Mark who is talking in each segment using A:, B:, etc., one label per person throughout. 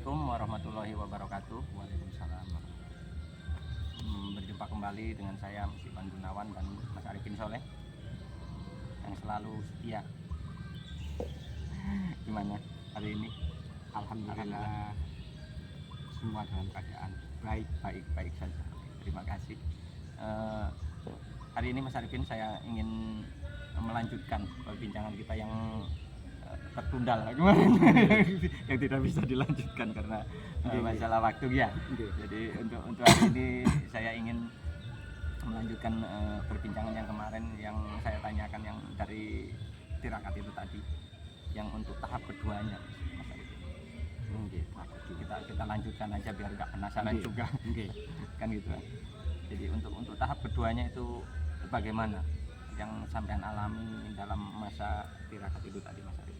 A: Assalamualaikum warahmatullahi wabarakatuh.
B: Waalaikumsalam.
A: Berjumpa kembali dengan saya Mas Iwan Gunawan dan Mas Arifin Soleh yang selalu setia. Gimana hari ini?
B: Alhamdulillah semua dalam keadaan
A: Baik saja. Terima kasih. Hari ini Mas Arifin saya ingin melanjutkan perbincangan kita yang tertunda lah kemarin yang tidak bisa dilanjutkan karena masalah waktu ya. Jadi untuk hari ini saya ingin melanjutkan perbincangan yang kemarin yang saya tanyakan yang dari tirakat itu tadi, yang untuk tahap keduanya, Mas Arifin. Kita lanjutkan aja biar nggak penasaran juga. Kan gitu. Jadi untuk tahap keduanya itu bagaimana yang sampean alami dalam masa tirakat itu tadi, Mas Arifin?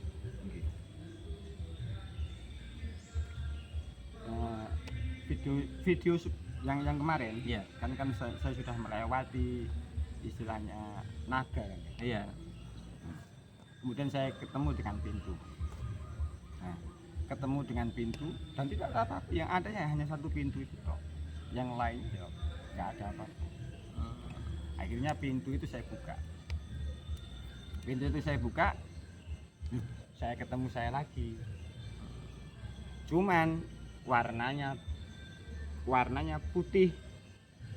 B: Video yang kemarin
A: Iya.
B: kan saya sudah melewati istilahnya naga kan?
A: Iya.
B: Kemudian saya ketemu dengan pintu. Nah, ketemu dengan pintu dan tidak ada apa-apa, yang ada ya hanya satu pintu itu toh, yang lain ya nggak ada apa-apa. Akhirnya pintu itu saya buka, saya ketemu saya lagi, cuman warnanya putih.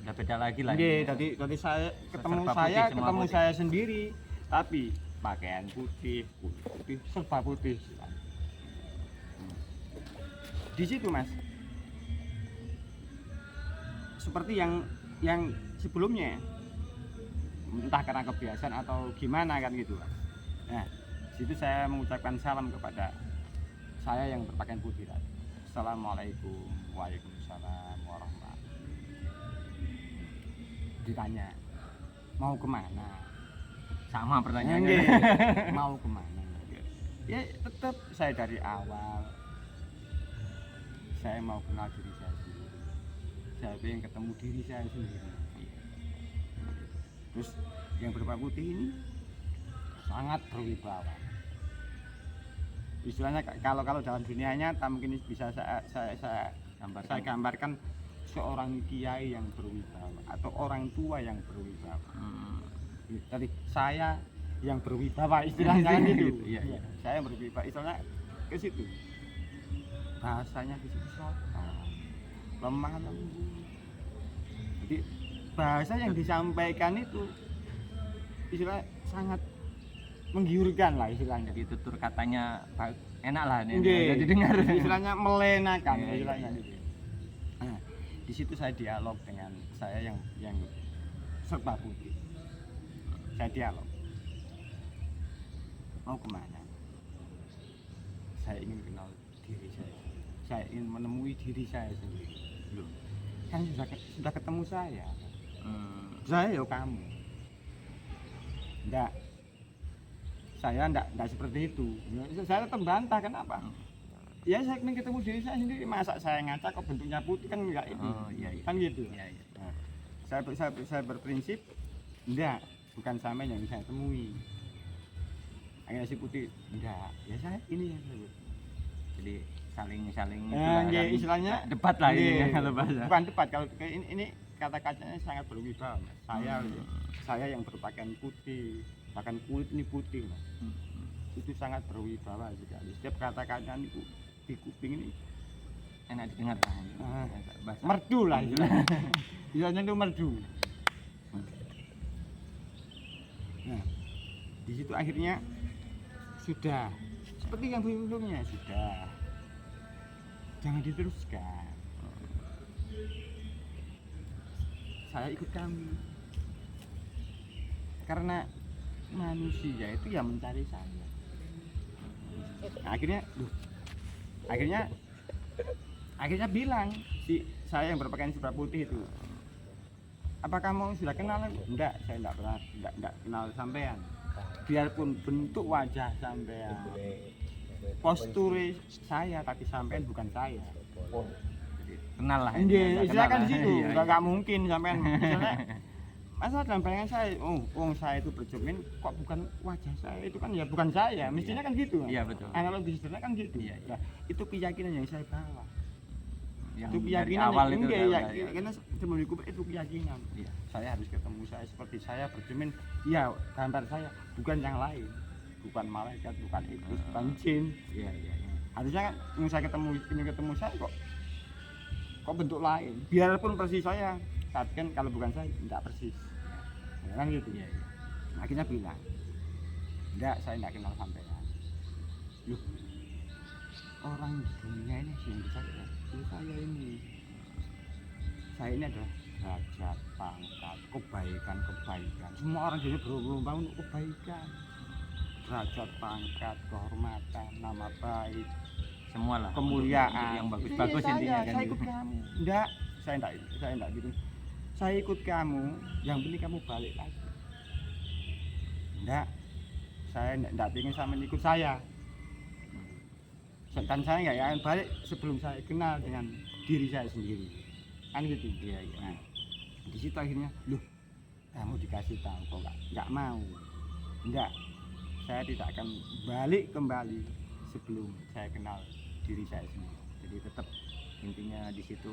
A: Udah beda lagi lah.
B: Jadi saya ketemu saya sendiri, tapi pakaian putih, serba putih. Di situ Mas, seperti yang sebelumnya, entah karena kebiasaan atau gimana kan gitu. Nah, situ saya mengucapkan salam kepada saya yang berpakaian putih tadi. Assalamualaikum. Waalaikumsalam warahmatullahi. Ditanya mau kemana?
A: Sama pertanyaannya.
B: Mau kemana? Ya tetap saya dari awal saya mau kenal diri saya sendiri. Saya ingin ketemu diri saya sendiri. Terus yang berpakaian putih ini sangat berwibawa. Istilahnya kalau dalam dunia nyata mungkin bisa saya gambarkan seorang kiai yang berwibawa atau orang tua yang berwibawa. Jadi saya yang berwibawa istilahnya gitu. Iya. Saya berwibawa istilahnya ke situ. Bahasanya di situ sopan, lemah lembut. Jadi bahasa yang disampaikan itu istilah sangat menggiurkan lah istilahnya.
A: Jadi tutur katanya enak lah nih. Jadi dengar.
B: Istilahnya melenakan istilahnya gitu. Nah, di situ saya dialog dengan saya yang serba putih. Saya dialog. Mau kemana? Saya ingin kenal diri saya. Saya ingin menemui diri saya sendiri. Loh, kan sudah ketemu saya. Saya ya kamu. Enggak. Saya enggak seperti itu. Saya tetap bantah, kenapa? Ya saya ingin ketemu diri saya sendiri. Masa saya ngaca kok bentuknya putih, kan enggak itu.
A: Iya.
B: Kan gitu.
A: Iya.
B: Nah, saya berprinsip enggak, bukan sama yang saya temui. Akhirnya si putih enggak. Ya saya ini yang saya.
A: Jadi saling
B: istilahnya
A: debat lah ini kalau bahasa.
B: Bukan debat, kalau ini kata-katanya sangat berwibawa. Saya yang berpakaian putih, bahkan kulit ini putih, Mas. Itu sangat berwibawa sekali. Setiap kata-katanya itu di kuping ini
A: enak didengar lah.
B: Merdu lah istilahnya itu merdu. Nah, di situ akhirnya sudah seperti yang sebelumnya, sudah jangan diteruskan. Saya ikut kamu karena manusia itu ya mencari saya. Nah, akhirnya bilang si saya yang berpakaian serba putih itu, apa kamu sudah kenal? Enggak, saya enggak kenal sampean. Biarpun bentuk wajah sampean, postur saya, tapi sampean bukan saya.
A: Kenal lah.
B: Saya kan di situ, enggak mungkin sampean. Misalnya masa dalam bayangan saya, saya itu bercermin kok bukan wajah saya, itu kan ya bukan saya, mestinya kan gitu.
A: Iya betul.
B: Analogi sederhana kan gitu.
A: Iya.
B: Nah, itu keyakinan yang saya bawa.
A: yang
B: itu
A: dari
B: keyakinan
A: awal itu
B: enggak,
A: udah,
B: ya, karena sebelum dikubur itu keyakinan.
A: Iya.
B: Saya harus ketemu saya seperti saya bercermin, ya gambar saya bukan yang lain, bukan malaikat, bukan iblis, bukan jin.
A: Iya, iya, iya.
B: Harusnya kan yang saya ketemu saya kok bentuk lain, biarpun persis saya, tapi kan kalau bukan saya enggak persis, ya, kan gitu.
A: Iya, iya.
B: Akhirnya bilang, enggak, saya enggak kenal sampean. Loh, orang di dunia ini yang bisa ya saya ini adalah derajat, pangkat, kebaikan. Semua orang jadi berlomba untuk kebaikan, derajat, pangkat, kehormatan, nama baik,
A: Semua lah.
B: kemuliaan
A: Untuk yang bagus-bagus
B: Iya,
A: intinya kan.
B: saya
A: gitu.
B: ikut kamu. Enggak, saya enggak gitu. Saya ikut kamu, yang penting kamu balik lagi. Enggak, saya enggak ingin sama ikut saya. Dan saya enggak akan balik sebelum saya kenal dengan diri saya sendiri. Kan gitu.
A: Iya, iya.
B: Nah, di situ akhirnya, loh, kamu dikasih tahu kok enggak mau. Enggak, saya tidak akan balik kembali sebelum saya kenal diri saya sendiri.
A: Jadi tetap intinya di situ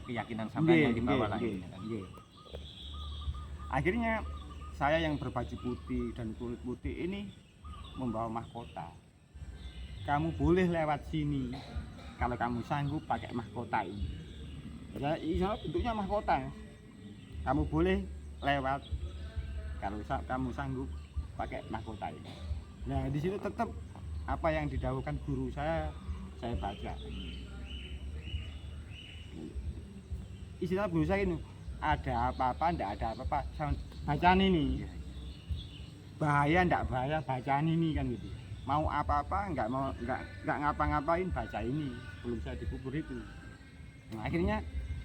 A: keyakinan sampai yang dibawa lagi kan.
B: Akhirnya saya yang berbaju putih dan kulit putih ini membawa mahkota. Kamu boleh lewat sini kalau kamu sanggup pakai mahkota ini. Ya, bentuknya mahkota. Kamu boleh lewat kalau kamu sanggup pakai mahkota ini. Nah, di situ tetap apa yang didahulukan guru saya baca. Istilah guru saya ini, ada apa-apa, enggak ada apa-apa, bacaan ini. Bahaya enggak bahaya, bacaan ini kan gitu. Mau apa-apa, enggak ngapa-ngapain, baca ini sebelum saya dikubur itu. Nah, akhirnya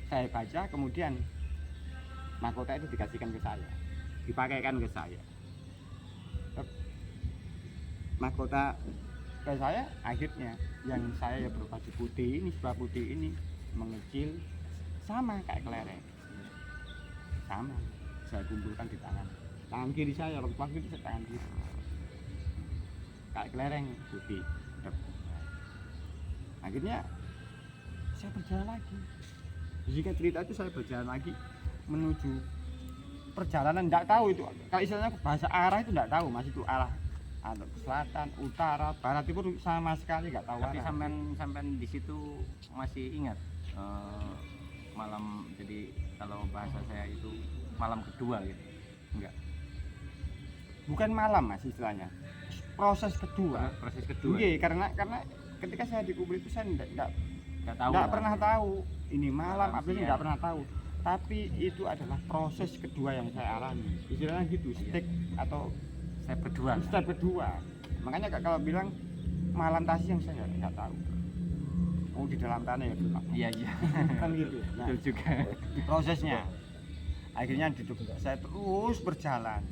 B: saya baca, kemudian mahkota itu dikasihkan ke saya, dipakaikan ke saya. Mahkota ke saya, akhirnya yang saya berbaju putih ini, sebelah putih ini mengecil sama kayak kelereng, sama. Saya kumpulkan di tangan kiri saya, waktu itu tangan kiri kayak kelereng putih. Akhirnya saya berjalan lagi. Jika cerita itu saya berjalan lagi menuju perjalanan, enggak tahu itu kalau istilahnya bahasa arah itu enggak tahu, Mas, itu arah atau selatan, utara, barat, timur sama sekali nggak tahu.
A: Tapi sampean di situ masih ingat malam, jadi kalau bahasa saya itu malam kedua gitu. Enggak.
B: Bukan malam, Mas, istilahnya. Proses kedua.
A: Proses kedua.
B: Iya, karena ketika saya dikubur itu saya enggak
A: tahu.
B: Enggak pernah tahu ini malam, apa sih enggak
A: siang.
B: pernah tahu. Tapi itu adalah proses kedua yang saya alami. Istilahnya gitu, step atau step kedua. Makanya kalau bilang malam tadi yang saya enggak tahu. Oh, di dalam tanah ya gelap.
A: Iya, iya.
B: Kan gitu. Nah,
A: Betul juga.
B: prosesnya. Akhirnya saya terus berjalan.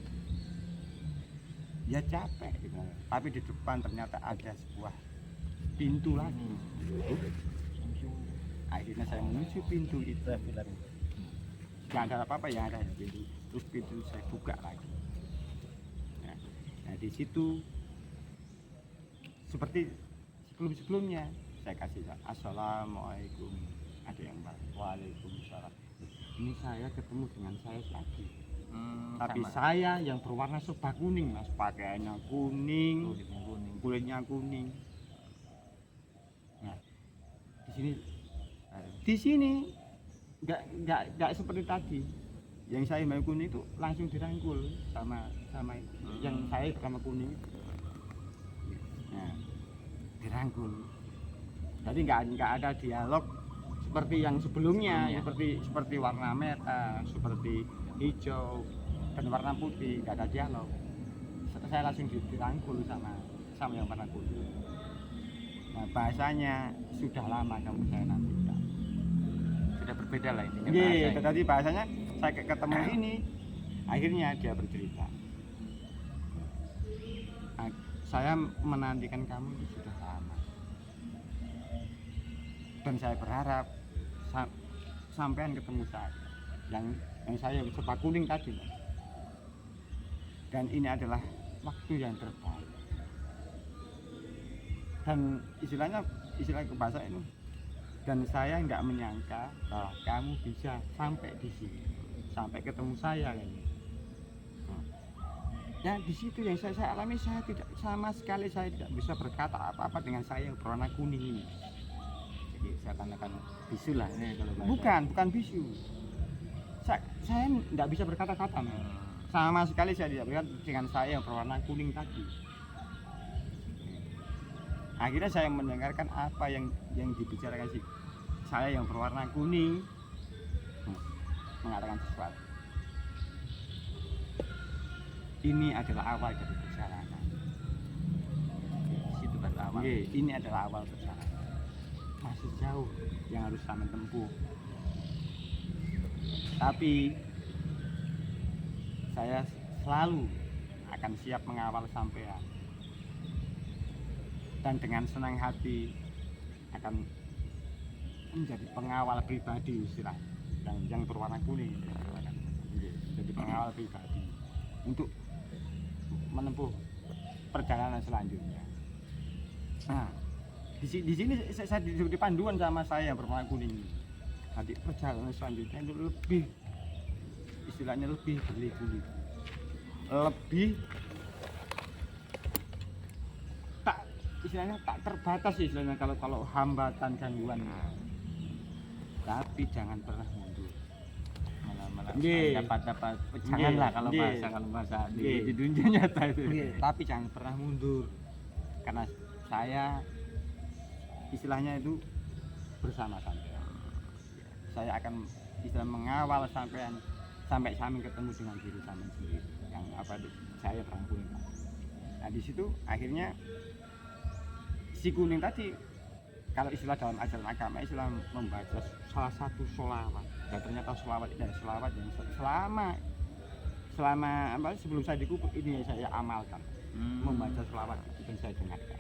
B: Ya capek gitu. Tapi di depan ternyata ada sebuah pintu lagi. Akhirnya saya menuju pintu itu. Nggak ada apa-apa, ya ada pintu. Terus pintu saya buka lagi. Nah, di situ seperti sebelumnya saya kasih assalamualaikum, ada yang waalaikumsalam. Ini saya ketemu dengan saya lagi. Tapi
A: sama.
B: saya yang berwarna serba kuning, Mas, pakaiannya kuning, kulitnya kuning. Nah, di sini nggak seperti tadi. Yang saya mau kuning itu langsung dirangkul sama yang saya bersama kuning. Nah, dirangkul. Jadi nggak ada dialog seperti yang sebelumnya. Seperti warna merah, seperti hijau dan warna putih, nggak ada dialog. Saya langsung dirangkul sama yang warna putih. Nah, bahasanya sudah lama kamu saya nanti.
A: Sudah berbeda lah intinya.
B: Iya, tadi bahasanya saya ketemu ini, akhirnya dia bercerita. Saya menantikan kamu itu sudah lama. Dan saya berharap sampean ketemu saya. Yang saya serba kuning tadi. Dan ini adalah waktu yang terbaik. Dan istilah bahasa ini, Dan saya nggak menyangka bahwa kamu bisa sampai di sini, sampai ketemu saya kan. Ya di situ yang saya alami, saya tidak sama sekali, saya tidak bisa berkata apa-apa dengan saya yang berwarna kuning ini.
A: Jadi seakan-akan bisu lah ini kalau bahasa.
B: Bukan bisu. Saya tidak bisa berkata-kata, Mas. Sama sekali saya tidak berkata dengan saya yang berwarna kuning tadi. Akhirnya saya mendengarkan apa yang dibicarakan si saya yang berwarna kuning mengatakan sesuatu. Ini adalah awal dari perjalanan.
A: Di situ baru awal.
B: Ini adalah awal perjalanan. Masih jauh yang harus kami tempuh. Tapi saya selalu akan siap mengawal sampean. Dan dengan senang hati akan menjadi pengawal pribadi istilahnya yang berwarna kuning. Jadi pengawal pribadi untuk menempuh perjalanan selanjutnya. Nah, di sini saya diberi panduan sama saya yang berwarna kuning ini. Nanti perjalanan selanjutnya itu lebih, istilahnya lebih berliku-liku, lebih tak terbatas istilahnya kalau hambatan gangguan. Tapi jangan pernah mundur.
A: Malah dapat jangan lah kalau bahasa di dunia nyata itu.
B: Tapi jangan pernah mundur, karena saya istilahnya itu bersama sampean. Saya akan istilah mengawal sampean sampai sampean ketemu dengan diri sampean sendiri yang saya perangkulin. Nah di situ akhirnya si kuning tadi, kalau istilah dalam ajaran agama Islam, membaca salah satu sholawat. Dan ternyata sholawat ini sholawat yang selama sebelum saya dikubur ini saya amalkan. Membaca sholawat dan saya dengarkan.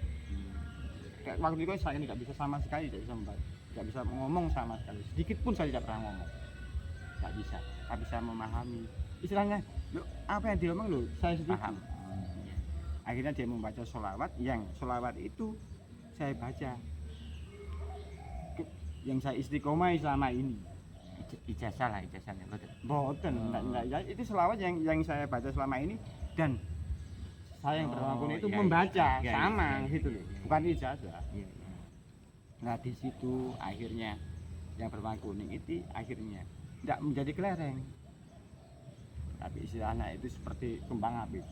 B: Waktu itu saya tidak bisa sama sekali, tidak bisa ngomong sama sekali, sedikit pun saya tidak pernah ngomong, tidak bisa memahami istilahnya apa yang dia ngomong saya sedikit paham. Akhirnya dia membaca sholawat, yang sholawat itu saya baca, yang saya istiqomah selama ini.
A: Ijazahnya
B: Boten, itu sholawat yang saya baca selama ini, dan saya yang berwarna kuning itu membaca sama gitu loh, bukan ijazah. Nah di situ akhirnya yang berwarna kuning itu akhirnya tidak menjadi kelereng, tapi istilahnya itu seperti kembang api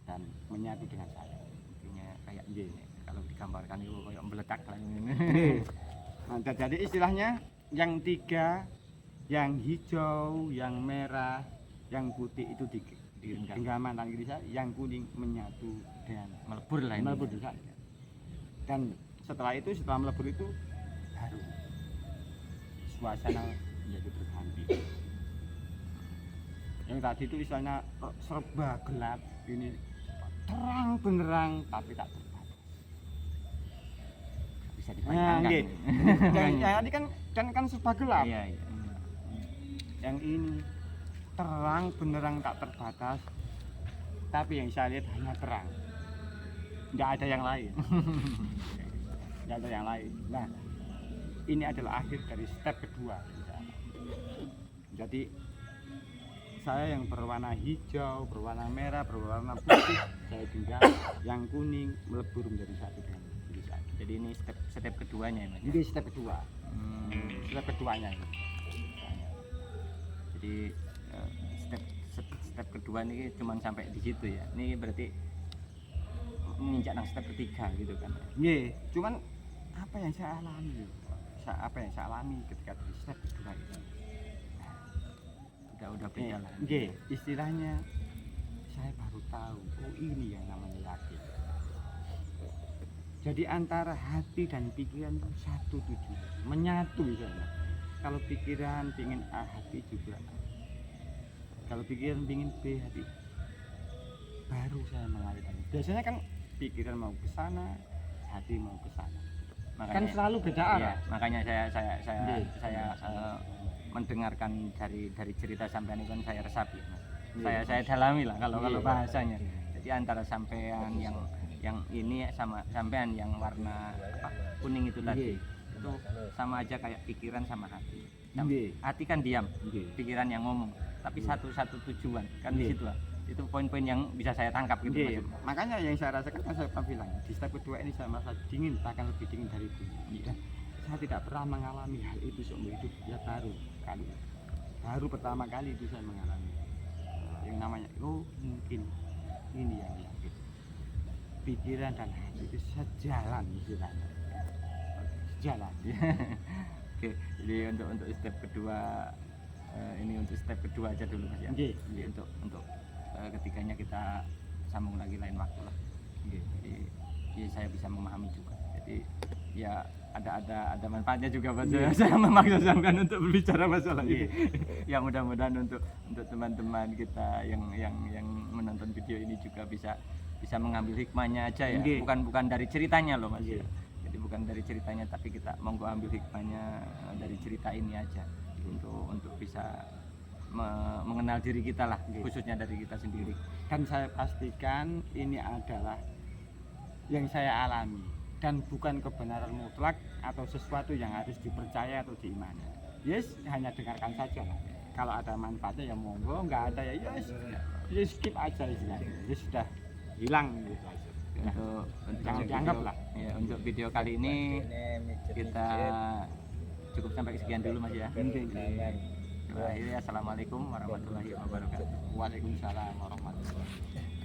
B: dan menyatu dengan saya.
A: Intinya kayak kalau digambarkan itu kayak meledak lah ini.
B: Nah, jadi istilahnya yang tiga, yang hijau, yang merah, yang putih itu di genggaman tangan kiri saya, yang kuning menyatu dengan
A: melebur
B: di saya. Dan setelah melebur itu baru suasana menjadi berganti. Yang tadi itu istilahnya serba gelap, ini terang benderang tapi tak terbatas.
A: Bisa dibayangkan.
B: Yang tadi kan serba gelap.
A: Iya.
B: Yang ini terang benderang tak terbatas, tapi yang saya lihat hanya terang, nggak ada yang lain. Nggak ada yang lain. Nah ini adalah akhir dari step kedua. Jadi saya yang berwarna hijau, berwarna merah, berwarna putih saya tinggal, yang kuning melebur menjadi satu dengan diri saya.
A: Jadi ini step keduanya ya.
B: Ini step kedua. Step keduanya ini.
A: Jadi step kedua ini cuma sampai di situ ya. Ini berarti menginjak nang step ketiga gitu kan.
B: Nggih, cuman apa yang saya alami ketika di step kedua itu.
A: Udah beda lah.
B: Nggih, istilahnya saya baru tahu, oh ini yang namanya yakin. Jadi antara hati dan pikiran itu satu tujuan, menyatu misalnya. Kalau pikiran pingin A, hati juga A. Kalau pikiran pingin B, hati baru saya mengalirkan. Biasanya kan pikiran mau ke sana, hati mau ke sana.
A: Makanya,
B: kan selalu beda arah.
A: Iya, makanya saya mendengarkan dari cerita sampean itu kan saya resapi. Saya dalami lah kalau bahasanya. Jadi antara sampean yang ini sama sampean yang warna kuning itu tadi. itu sama aja kayak pikiran sama hati.
B: Nggih.
A: Hati kan diam,
B: Nggih.
A: pikiran yang ngomong, tapi
B: Iya.
A: satu tujuan kan di
B: Iya.
A: situ lah. Itu poin-poin yang bisa saya tangkap gitu
B: Nggih,
A: Mas.
B: makanya yang saya rasakan kan saya pernah bilang di step kedua ini saya merasa dingin, bahkan lebih dingin dari itu.
A: Iya.
B: Saya tidak pernah mengalami hal itu seumur hidup, ya baru pertama kali itu saya mengalami yang namanya mungkin ini yang yakin pikiran dan hati itu sejalan istilahnya, sejalan.
A: Oke, jadi untuk step kedua ini untuk step kedua aja dulu Mas ya.
B: Nggih.
A: Jadi untuk ketiganya kita sambung lagi lain waktu lah. Jadi ya saya bisa memahami juga. Jadi ya ada manfaatnya juga buat saya memaksakan untuk berbicara masalah ini. Ya mudah-mudahan untuk teman-teman kita yang menonton video ini juga bisa mengambil hikmahnya aja ya.
B: Nggih.
A: Bukan dari ceritanya loh Mas.
B: Nggih.
A: Jadi bukan dari ceritanya, tapi kita monggo ambil hikmahnya dari cerita ini aja untuk bisa mengenal diri kita lah, khususnya dari kita sendiri.
B: Dan saya pastikan ini adalah yang saya alami dan bukan kebenaran mutlak atau sesuatu yang harus dipercaya atau diimani. Yes, hanya dengarkan saja lah. Kalau ada manfaatnya ya monggo, nggak ada ya yes skip aja istilahnya. Ya sudah hilang gitu aja.
A: Untuk
B: Jangan
A: video-
B: dianggap lah.
A: Ya, untuk video kali ini kita cukup sampai sekian dulu Mas ya. Akhirnya assalamualaikum warahmatullahi wabarakatuh.
B: Waalaikumsalam warahmatullahi wabarakatuh.